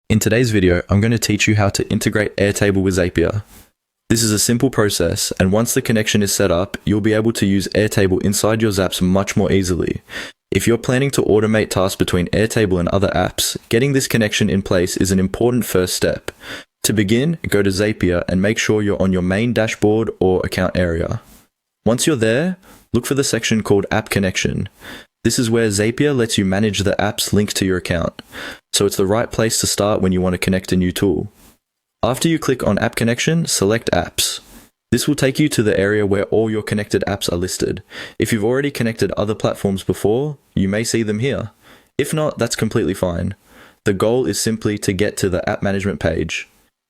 In today's video, I'm going to teach you how to integrate Airtable with Zapier. This is a simple process, and once the connection is set up, you'll be able to use Airtable inside your Zaps much more easily. If you're planning to automate tasks between Airtable and other apps, getting this connection in place is an important first step. To begin, go to Zapier and make sure you're on your main dashboard or account area. Once you're there, look for the section called App Connection. This is where Zapier lets you manage the apps linked to your account, so it's the right place to start when you want to connect a new tool. After you click on App Connection, select Apps. This will take you to the area where all your connected apps are listed. If you've already connected other platforms before, you may see them here. If not, that's completely fine. The goal is simply to get to the app management page.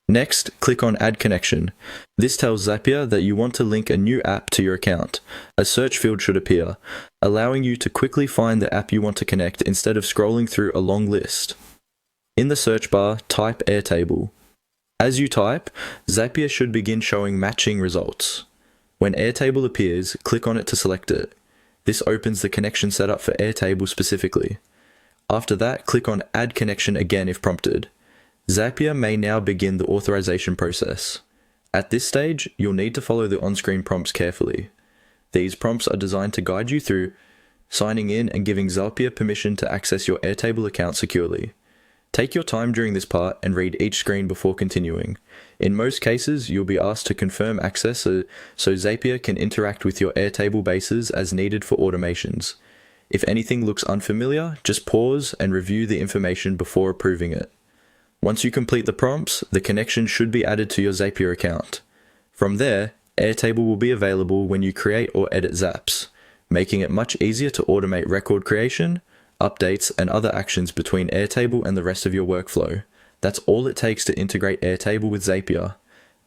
Next, click on Add Connection. This tells Zapier that you want to link a new app to your account. A search field should appear, allowing you to quickly find the app you want to connect instead of scrolling through a long list. In the search bar, type Airtable. As you type, Zapier should begin showing matching results. When Airtable appears, click on it to select it. This opens the connection setup for Airtable specifically. After that, click on Add Connection again if prompted. Zapier may now begin the authorization process. At this stage, you'll need to follow the on-screen prompts carefully. These prompts are designed to guide you through signing in and giving Zapier permission to access your Airtable account securely. Take your time during this part and read each screen before continuing. In most cases, you'll be asked to confirm access so Zapier can interact with your Airtable bases as needed for automations. If anything looks unfamiliar, just pause and review the information before approving it. Once you complete the prompts, the connection should be added to your Zapier account. From there, Airtable will be available when you create or edit Zaps, making it much easier to automate record creation, updates, and other actions between Airtable and the rest of your workflow. That's all it takes to integrate Airtable with Zapier.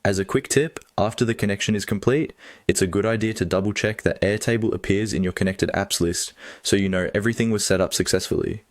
As a quick tip, after the connection is complete, it's a good idea to double check that Airtable appears in your connected apps list so you know everything was set up successfully.